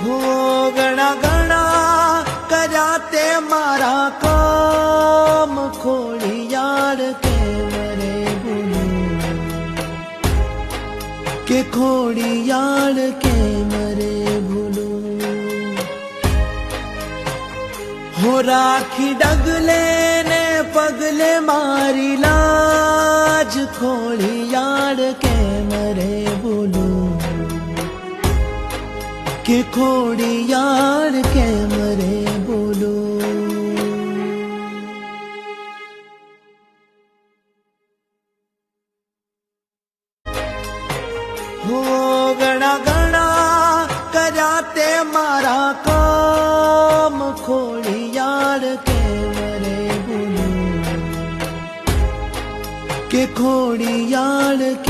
हो गणा गणा कराते मारा काम खोड़ियार के मरे बोलू के खोड़ियार के मरे भूलू हो राखी डगले ने पगले मारी लाज खोड़ियार के मरे बोलू के खोड़ियार के मरे बोलो हो गणा गणा कराते मारा काम खोड़ियार के मरे बोलो के खोड़ियार के